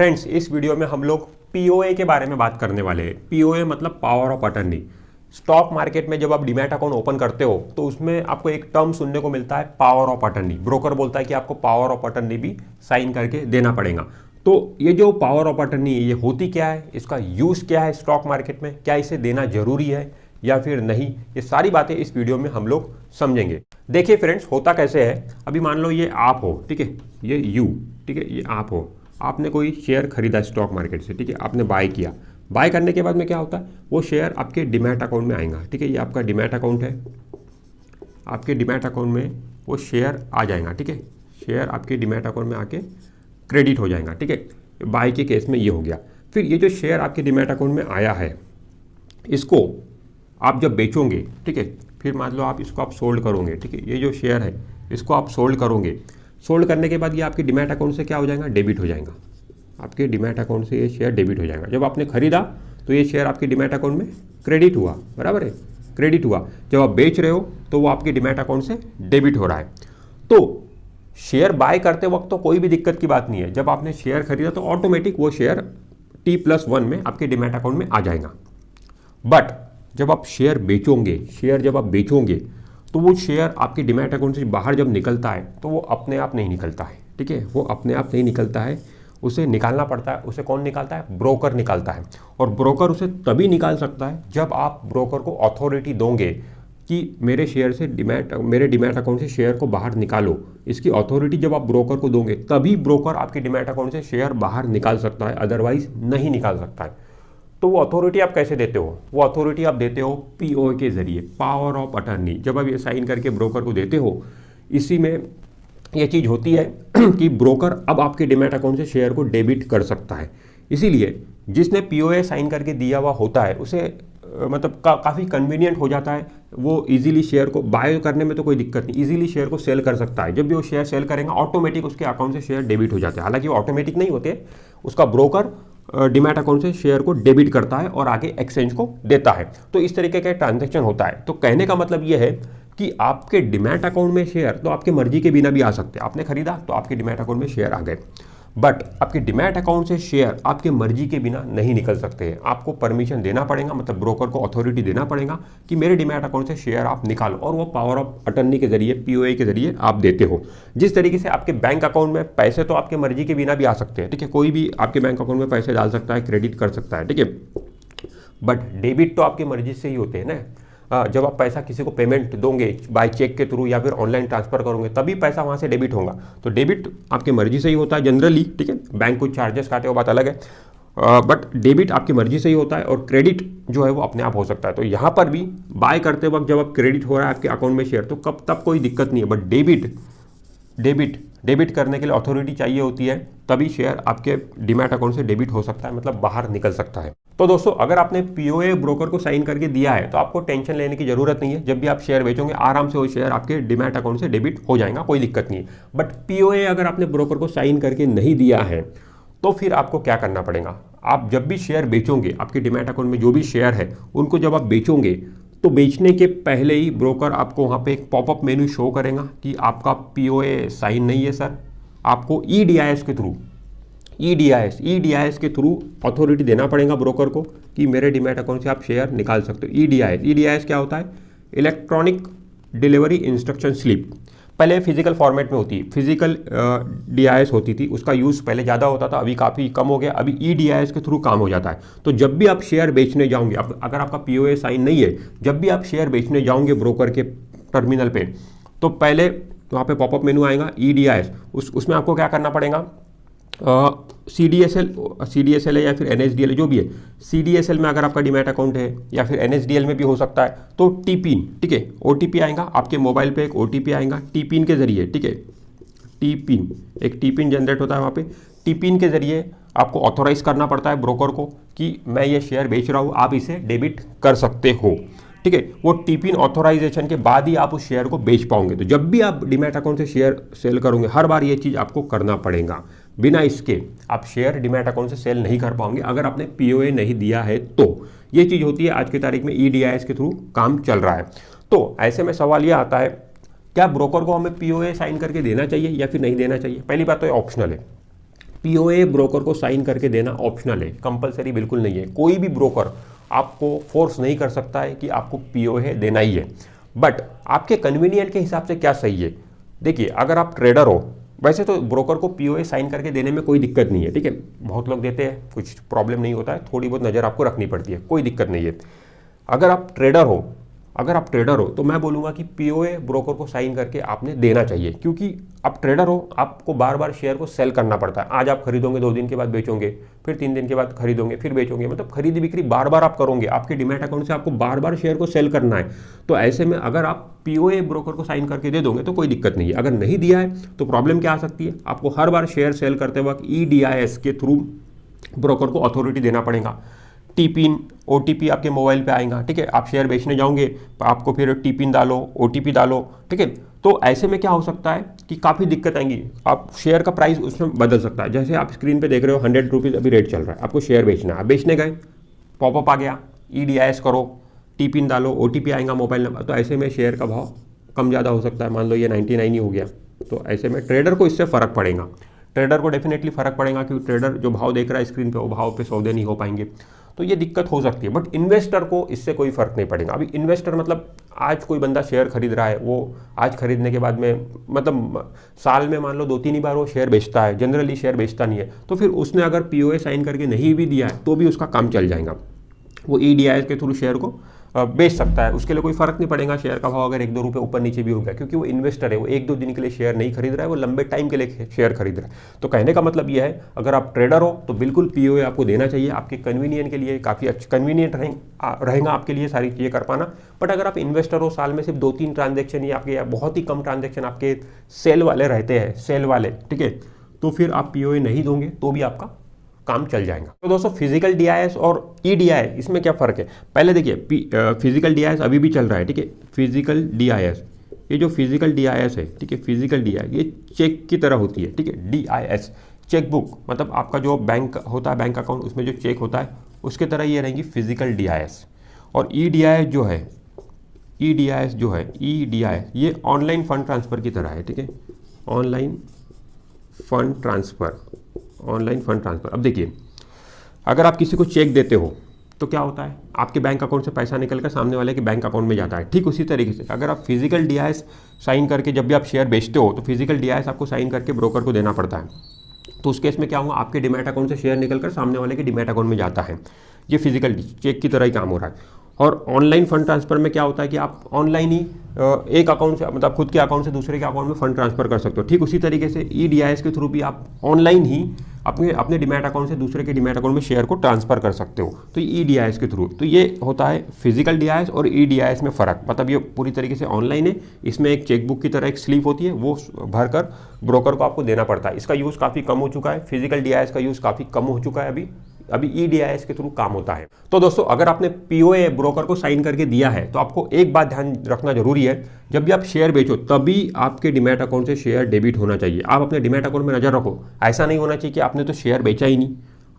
Friends, इस video में हम लोग पीओए के बारे में बात करने वाले हैं। पीओए मतलब power of attorney. Stock market में जब आप डीमैट अकाउंट ओपन करते हो तो उसमें आपको एक टर्म सुनने को मिलता है, पावर ऑफ अटर्नी। ब्रोकर बोलता है कि आपको पावर ऑफ अटर्नी भी साइन करके देना पड़ेगा। तो ये जो पावर ऑफ अटर्नी है, ये होती क्या है, इसका यूज क्या है स्टॉक मार्केट में, क्या इसे देना जरूरी है या फिर नहीं, ये सारी बातें इस वीडियो में हम लोग समझेंगे। देखिए फ्रेंड्स, होता कैसे है, अभी मान लो ये आप हो, ठीक है, ये यू, ठीक है, ये आप हो, आपने कोई शेयर खरीदा स्टॉक मार्केट से, ठीक है, आपने बाय किया। बाय करने के बाद में क्या होता है, वो शेयर आपके डीमैट अकाउंट में आएगा, ठीक है, ये आपका डीमैट अकाउंट है, आपके डीमैट अकाउंट में वो शेयर आ जाएगा, ठीक है, शेयर आपके डीमैट अकाउंट में आके क्रेडिट हो जाएगा, ठीक है। बाय के केस में ये हो गया। फिर ये जो शेयर आपके डीमैट अकाउंट में आया है, इसको आप जब बेचोगे, ठीक है, फिर मान लो आप इसको आप सोल्ड करोगे, ठीक है, ये जो शेयर है इसको आप सोल्ड करोगे। सोल्ड करने के बाद ये आपके डीमैट अकाउंट से क्या हो जाएगा, डेबिट हो जाएगा। आपके डीमैट अकाउंट से ये शेयर डेबिट हो जाएगा। जब आपने खरीदा तो ये शेयर आपके डीमैट अकाउंट में क्रेडिट हुआ, बराबर है, क्रेडिट हुआ। जब आप बेच रहे हो तो वो आपके डीमैट अकाउंट से डेबिट हो रहा है। तो शेयर बाय करते वक्त तो कोई भी दिक्कत की बात नहीं है। जब आपने शेयर खरीदा तो ऑटोमेटिक वो शेयर T+1 में आपके डीमैट अकाउंट में आ जाएगा। बट जब आप शेयर बेचोगे, जब आप बेचोगे तो वो शेयर आपके डीमैट अकाउंट से बाहर जब निकलता है तो वो अपने आप नहीं निकलता है, ठीक है, वो अपने आप नहीं निकलता है, उसे निकालना पड़ता है। उसे कौन निकालता है, ब्रोकर निकालता है। और ब्रोकर उसे तभी निकाल सकता है जब आप ब्रोकर को अथॉरिटी दोगे कि मेरे शेयर से मेरे डीमैट अकाउंट से शेयर को बाहर निकालो। इसकी अथॉरिटी जब आप ब्रोकर को दोगे तभी ब्रोकर आपके डीमैट अकाउंट से शेयर बाहर निकाल सकता है, अदरवाइज नहीं निकाल सकता है। तो वो अथॉरिटी आप कैसे देते हो, वो अथॉरिटी आप देते हो पीओए के जरिए, पावर ऑफ अटर्नी। जब आप ये साइन करके ब्रोकर को देते हो, इसी में ये चीज़ होती है कि ब्रोकर अब आपके डीमैट अकाउंट से शेयर को डेबिट कर सकता है। इसीलिए जिसने पीओए साइन करके दिया हुआ होता है उसे मतलब काफ़ी कन्वीनियंट हो जाता है। वो इजीली शेयर को बाय करने में तो कोई दिक्कत नहीं, इजीली शेयर को सेल कर सकता है। जब भी वो शेयर सेल करेगा ऑटोमेटिक उसके अकाउंट से शेयर डेबिट हो जाते हैं। हालांकि वो ऑटोमेटिक नहीं होते, उसका ब्रोकर डीमैट अकाउंट से शेयर को डेबिट करता है और आगे एक्सचेंज को देता है। तो इस तरीके का ट्रांजैक्शन होता है। तो कहने का मतलब ये है कि आपके डीमैट अकाउंट में शेयर तो आपके मर्जी के बिना भी आ सकते हैं। आपने खरीदा तो आपके डीमैट अकाउंट में शेयर आ गए, बट आपके डीमैट अकाउंट से शेयर आपके मर्जी के बिना नहीं निकल सकते हैं। आपको परमिशन देना पड़ेगा, मतलब ब्रोकर को अथॉरिटी देना पड़ेगा कि मेरे डीमैट अकाउंट से शेयर आप निकालो, और वो पावर ऑफ अटर्नी के जरिए, पीओए के जरिए आप देते हो। जिस तरीके से आपके बैंक अकाउंट में पैसे तो आपके मर्जी के बिना भी आ सकते हैं, ठीक है, कोई भी आपके बैंक अकाउंट में पैसे डाल सकता है, क्रेडिट कर सकता है, ठीक है, बट डेबिट तो आपकी मर्जी से ही होते हैं ना। जब आप पैसा किसी को पेमेंट दोगे बाय चेक के थ्रू या फिर ऑनलाइन ट्रांसफर करोगे तभी पैसा वहाँ से डेबिट होगा। तो डेबिट आपकी मर्जी से ही होता है जनरली, ठीक है, बैंक कुछ चार्जेस काटे वो बात अलग है, बट डेबिट आपकी मर्जी से ही होता है। और क्रेडिट जो है वो अपने आप हो सकता है। तो यहाँ पर भी बाय करते वक्त जब आप क्रेडिट हो रहा है आपके अकाउंट में शेयर, तो तब कोई दिक्कत नहीं है। बट डेबिट करने के लिए अथॉरिटी चाहिए होती है, तभी शेयर आपके डीमैट अकाउंट से डेबिट हो सकता है, मतलब बाहर निकल सकता है। तो दोस्तों, अगर आपने पीओए ब्रोकर को साइन करके दिया है तो आपको टेंशन लेने की जरूरत नहीं है। जब भी आप शेयर बेचोगे आराम से वो शेयर आपके डीमैट अकाउंट से डेबिट हो जाएगा, कोई दिक्कत नहीं है। बट पीओए अगर आपने ब्रोकर को साइन करके नहीं दिया है तो फिर आपको क्या करना पड़ेगा, आप जब भी शेयर बेचोगे, आपके डीमैट अकाउंट में जो भी शेयर है उनको जब आप बेचोगे तो बेचने के पहले ही ब्रोकर आपको वहाँ पे एक पॉपअप मेन्यू शो करेगा कि आपका पीओए साइन नहीं है सर। आपको ईडीआईएस के थ्रू ईडीआईएस के थ्रू अथॉरिटी देना पड़ेगा ब्रोकर को कि मेरे डीमैट अकाउंट से आप शेयर निकाल सकते हो। ईडीआईएस क्या होता है, इलेक्ट्रॉनिक डिलीवरी इंस्ट्रक्शन स्लिप। पहले फिजिकल फॉर्मेट में होती है, फिजिकल डीआईएस होती थी, उसका यूज़ पहले ज़्यादा होता था, अभी काफ़ी कम हो गया। अभी ईडीआईएस के थ्रू काम हो जाता है। तो जब भी आप शेयर बेचने जाओगे, अगर आपका पीओए साइन नहीं है, जब भी आप शेयर बेचने जाओंगे ब्रोकर के टर्मिनल पे, तो पहले वहाँ पे पॉपअप मेनू आएगा ईडीआईएस, उसमें आपको क्या करना पड़ेगा, सीडीएसएल है या फिर एनएसडीएल जो भी है, सीडीएसएल में अगर आपका डीमैट अकाउंट है या फिर एनएसडीएल में भी हो सकता है, तो टीपिन, ठीक है, ओटीपी आएगा आपके मोबाइल पे, एक ओटीपी आएगा टीपिन के जरिए, ठीक है, एक टीपिन जनरेट होता है वहाँ पे। टीपिन के जरिए आपको ऑथोराइज करना पड़ता है ब्रोकर को कि मैं ये शेयर बेच रहा हूँ, आप इसे डेबिट कर सकते हो, ठीक है। वो टीपिन ऑथोराइजेशन के बाद ही आप उस शेयर को बेच पाओगे। तो जब भी आप डीमैट अकाउंट से शेयर सेल करोगे, हर बार ये चीज़ आपको करना पड़ेगा। बिना इसके आप शेयर डीमैट अकाउंट से सेल नहीं कर पाओगे अगर आपने पीओए नहीं दिया है। तो ये चीज़ होती है, आज की तारीख में ईडीआईएस के थ्रू काम चल रहा है। तो ऐसे में सवाल ये आता है, क्या ब्रोकर को हमें पीओए साइन करके देना चाहिए या फिर नहीं देना चाहिए? पहली बात तो ये ऑप्शनल है, पीओए ब्रोकर को साइन करके देना ऑप्शनल है, कंपलसरी बिल्कुल नहीं है। कोई भी ब्रोकर आपको फोर्स नहीं कर सकता है कि आपको पीओए देना ही है, बट आपके कन्वीनियंट के हिसाब से क्या सही है। देखिए, अगर आप ट्रेडर हो, वैसे तो ब्रोकर को पीओए साइन करके देने में कोई दिक्कत नहीं है, ठीक है, बहुत लोग देते हैं, कुछ प्रॉब्लम नहीं होता है, थोड़ी बहुत नज़र आपको रखनी पड़ती है, कोई दिक्कत नहीं है। अगर आप ट्रेडर हो तो मैं बोलूँगा कि पीओए ब्रोकर को साइन करके आपने देना चाहिए, क्योंकि आप ट्रेडर हो, आपको बार बार शेयर को सेल करना पड़ता है। आज आप खरीदोगे, 2 दिन के बाद बेचोगे, फिर 3 दिन के बाद खरीदोगे, फिर बेचोगे, मतलब खरीदी बिक्री बार बार आप करोगे। आपके डीमैट अकाउंट से आपको बार बार शेयर को सेल करना है। तो ऐसे में अगर आप पीओए ब्रोकर को साइन करके दे दोगे तो कोई दिक्कत नहीं है। अगर नहीं दिया है तो प्रॉब्लम क्या आ सकती है, आपको हर बार शेयर सेल करते वक्त EDIS के थ्रू ब्रोकर को अथॉरिटी देना पड़ेगा। टी-पिन OTP आपके मोबाइल पे आएगा, ठीक है, आप शेयर बेचने जाओगे तो आपको फिर टी-पिन डालो, OTP डालो, ठीक है। तो ऐसे में क्या हो सकता है कि काफ़ी दिक्कत आएंगी, आप शेयर का प्राइस उसमें बदल सकता है। जैसे आप स्क्रीन पे देख रहे हो 100 रुपीज़ अभी रेट चल रहा है, आपको शेयर बेचना है, आप बेचने गए, पॉपअप आ गया, EDIS करो, टी-पिन डालो, OTP आएगा मोबाइल नंबर, तो ऐसे में शेयर का भाव कम ज़्यादा हो सकता है। मान लो ये 99 ही हो गया, तो ऐसे में ट्रेडर को इससे फ़र्क पड़ेगा, ट्रेडर को डेफिनेटली फ़र्क पड़ेगा, क्योंकि ट्रेडर जो भाव देख रहा है स्क्रीन पे, वो भाव पे सौदे नहीं हो पाएंगे, तो ये दिक्कत हो सकती है। बट इन्वेस्टर को इससे कोई फ़र्क नहीं पड़ेगा। अभी इन्वेस्टर मतलब आज कोई बंदा शेयर खरीद रहा है, वो आज खरीदने के बाद में मतलब साल में मान लो 2-3 ही बार वो शेयर बेचता है, जनरली शेयर बेचता नहीं है, तो फिर उसने अगर पीओए साइन करके नहीं भी दिया है तो भी उसका काम चल जाएगा, वो EDIS के थ्रू शेयर को बेच सकता है, उसके लिए कोई फ़र्क नहीं पड़ेगा शेयर का भाव अगर 1-2 रुपये ऊपर नीचे भी हो गया, क्योंकि वो इन्वेस्टर है, वो 1-2 दिन के लिए शेयर नहीं खरीद रहा है, वो लंबे टाइम के लिए शेयर खरीद रहा है। तो कहने का मतलब ये है, अगर आप ट्रेडर हो तो बिल्कुल पीओए आपको देना चाहिए, आपके कन्वीनियंट के लिए काफ़ी अच्छा कन्वीनियंट रहेगा आपके लिए सारी चीज़ें कर पाना। बट अगर आप इन्वेस्टर हो, साल में सिर्फ 2-3 ट्रांजेक्शन या आपके बहुत ही कम ट्रांजेक्शन आपके सेल वाले रहते हैं, सेल वाले, ठीक है, तो फिर आप पीओए नहीं दोगे तो भी आपका काम चल जाएगा। तो दोस्तों, फिजिकल DIS और EDIS इसमें क्या फ़र्क है, पहले देखिए, फिजिकल DIS अभी भी चल रहा है, ठीक है, फिजिकल DIS, ये जो फिजिकल DIS है, ठीक है, फिजिकल DIS ये चेक की तरह होती है, ठीक है, DIS चेक बुक, मतलब आपका जो बैंक होता है, बैंक अकाउंट, उसमें जो चेक होता है उसके तरह ये रहेंगी फिजिकल DIS। और EDIS जो है, EDIS ये ऑनलाइन फंड ट्रांसफ़र की तरह है, ठीक है, ऑनलाइन फंड ट्रांसफ़र। अब देखिए, अगर आप किसी को चेक देते हो तो क्या होता है, आपके बैंक अकाउंट से पैसा निकल कर सामने वाले के बैंक अकाउंट में जाता है। ठीक उसी तरीके से अगर आप फिजिकल DIS साइन करके जब भी आप शेयर बेचते हो तो फिजिकल DIS आपको साइन करके ब्रोकर को देना पड़ता है। तो उस केस में क्या होगा, आपके डीमैट अकाउंट से शेयर निकल कर सामने वाले के डीमैट अकाउंट में जाता है। ये फिजिकल चेक की तरह ही काम हो रहा है। और ऑनलाइन फंड ट्रांसफ़र में क्या होता है कि आप ऑनलाइन ही एक अकाउंट से, मतलब खुद के अकाउंट से दूसरे के अकाउंट में फंड ट्रांसफ़र कर सकते हो। ठीक उसी तरीके से EDIS के थ्रू भी आप ऑनलाइन ही अपने डीमैट अकाउंट से दूसरे के डीमैट अकाउंट में शेयर को ट्रांसफ़र कर सकते हो, तो EDIS के थ्रू। तो ये होता है फिजिकल DIS और EDIS में फ़र्क, मतलब ये पूरी तरीके से ऑनलाइन है। इसमें एक चेकबुक की तरह एक स्लिप होती है, वो भरकर ब्रोकर को आपको देना पड़ता है। इसका यूज़ काफ़ी कम हो चुका है, फिजिकल DIS का यूज़ काफ़ी कम हो चुका है अभी EDIS के थ्रू काम होता है। तो दोस्तों, अगर आपने पीओए ब्रोकर को साइन करके दिया है तो आपको एक बात ध्यान रखना जरूरी है, जब भी आप शेयर बेचो तभी आपके डीमैट अकाउंट से शेयर डेबिट होना चाहिए। आप अपने डीमैट अकाउंट में नज़र रखो, ऐसा नहीं होना चाहिए कि आपने तो शेयर बेचा ही नहीं,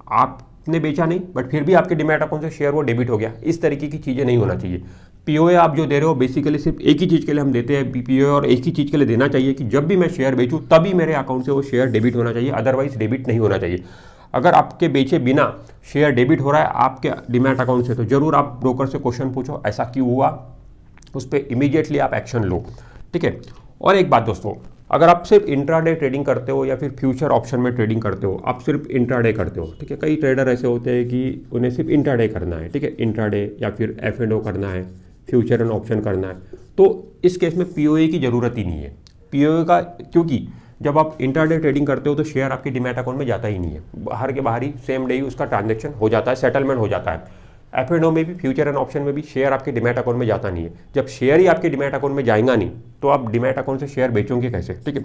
आपने बेचा नहीं बट फिर भी आपके डीमैट अकाउंट से शेयर वो डेबिट हो गया। इस तरीके की चीज़ें नहीं होना चाहिए। पीओए आप जो दे रहे हो बेसिकली सिर्फ एक ही चीज़ के लिए हम देते हैं पीओए, और एक ही चीज़ के लिए देना चाहिए कि जब भी मैं शेयर बेचूँ तभी मेरे अकाउंट से वो शेयर डेबिट होना चाहिए, अदरवाइज डेबिट नहीं होना चाहिए। अगर आपके बेचे बिना शेयर डेबिट हो रहा है आपके डीमैट अकाउंट से तो ज़रूर आप ब्रोकर से क्वेश्चन पूछो ऐसा क्यों हुआ, उस पर इमीडिएटली आप एक्शन लो, ठीक है। और एक बात दोस्तों, अगर आप सिर्फ इंट्राडे ट्रेडिंग करते हो या फिर फ्यूचर ऑप्शन में ट्रेडिंग करते हो, आप सिर्फ इंट्राडे करते हो, ठीक है। कई ट्रेडर ऐसे होते हैं कि उन्हें सिर्फ इंट्राडे करना है, ठीक है, इंट्राडे या फिर F&O करना है, फ्यूचर एंड ऑप्शन करना है, तो इस केस में पीओए की ज़रूरत ही नहीं है। पीओए का, क्योंकि जब आप इंट्राडे ट्रेडिंग करते हो तो शेयर आपके डीमैट अकाउंट में जाता ही नहीं है, बाहर के बाहर ही सेम डे ही उसका ट्रांजैक्शन हो जाता है, सेटलमेंट हो जाता है। F&O में भी, फ्यूचर एंड ऑप्शन में भी शेयर आपके डीमैट अकाउंट में जाता नहीं है। जब शेयर ही आपके डीमैट अकाउंट में जाएगा नहीं तो आप डीमैट अकाउंट से शेयर बेचोगे कैसे, ठीक है।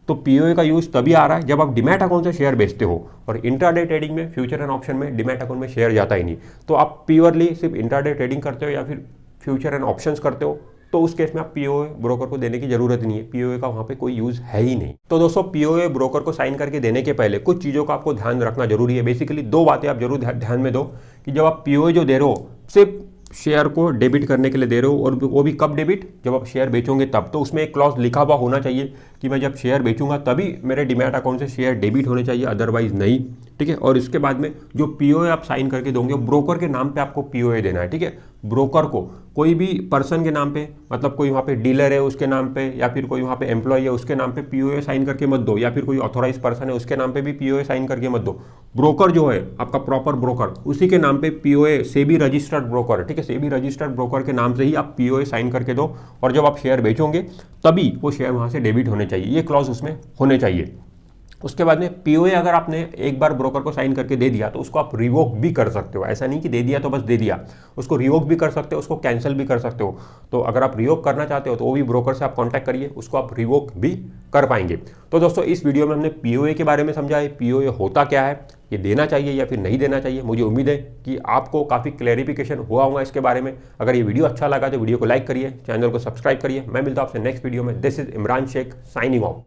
तो पीओए का यूज़ तभी आ रहा है जब आप डीमैट अकाउंट से शेयर बेचते हो, और इंट्राडे ट्रेडिंग में, फ्यूचर एंड ऑप्शन में डीमैट अकाउंट में शेयर जाता ही नहीं। तो आप प्योरली सिर्फ इंट्राडे ट्रेडिंग करते हो या फिर फ्यूचर एंड ऑप्शंस करते हो तो उस केस में आप पीओए ब्रोकर को देने की जरूरत नहीं है, पीओए का वहां पे कोई यूज है ही नहीं। तो दोस्तों, पीओए ब्रोकर को साइन करके देने के पहले कुछ चीज़ों का आपको ध्यान रखना जरूरी है। बेसिकली 2 बातें आप जरूर ध्यान में दो कि जब आप पीओए जो दे रहे हो सिर्फ शेयर को डेबिट करने के लिए दे रहे हो, और वो भी कब डेबिट, जब आप शेयर बेचोगे तब। तो उसमें एक क्लॉज लिखा हुआ होना चाहिए कि मैं जब शेयर बेचूंगा तभी मेरे डीमैट अकाउंट से शेयर डेबिट होने चाहिए, अदरवाइज नहीं। ठीक है, और इसके बाद में जो पीओए आप साइन करके दोगे, ब्रोकर के नाम पे आपको पीओए देना है। ठीक है, ब्रोकर को कोई भी पर्सन के नाम पे, मतलब कोई वहाँ पे डीलर है उसके नाम पे, या फिर कोई वहाँ पे एम्प्लॉय है उसके नाम पे पीओए साइन करके मत दो, या फिर कोई ऑथोराइज पर्सन है उसके नाम पे भी पीओए साइन करके मत दो। ब्रोकर जो है आपका प्रॉपर ब्रोकर, उसी के नाम पे पीओए, सेबी रजिस्टर्ड ब्रोकर, ठीक है, सेबी रजिस्टर्ड ब्रोकर के नाम से ही आप पीओए साइन करके दो, और जब आप शेयर बेचोगे तभी वो शेयर वहाँ से डेबिट होने चाहिए। ये क्लॉज उसमें होने चाहिए। उसके बाद में पीओए अगर आपने एक बार ब्रोकर को साइन करके दे दिया तो उसको आप रिवोक भी कर सकते हो। ऐसा नहीं कि दे दिया तो बस दे दिया, उसको रिवोक भी कर सकते हो, उसको कैंसिल भी कर सकते हो। तो अगर आप रिवोक करना चाहते हो तो वो भी ब्रोकर से आप कांटेक्ट करिए, उसको आप रिवोक भी कर पाएंगे। तो दोस्तों इस वीडियो में हमने पीओए के बारे में समझा है, पीओए होता क्या है, ये देना चाहिए या फिर नहीं देना चाहिए। मुझे उम्मीद है कि आपको काफ़ी क्लैरिफिकेशन हुआ होगा इसके बारे में। अगर ये वीडियो अच्छा लगा तो वीडियो को लाइक करिए, चैनल को सब्सक्राइब करिए। मैं मिलता हूं आपसे नेक्स्ट वीडियो में। This is Imran Shaikh signing of.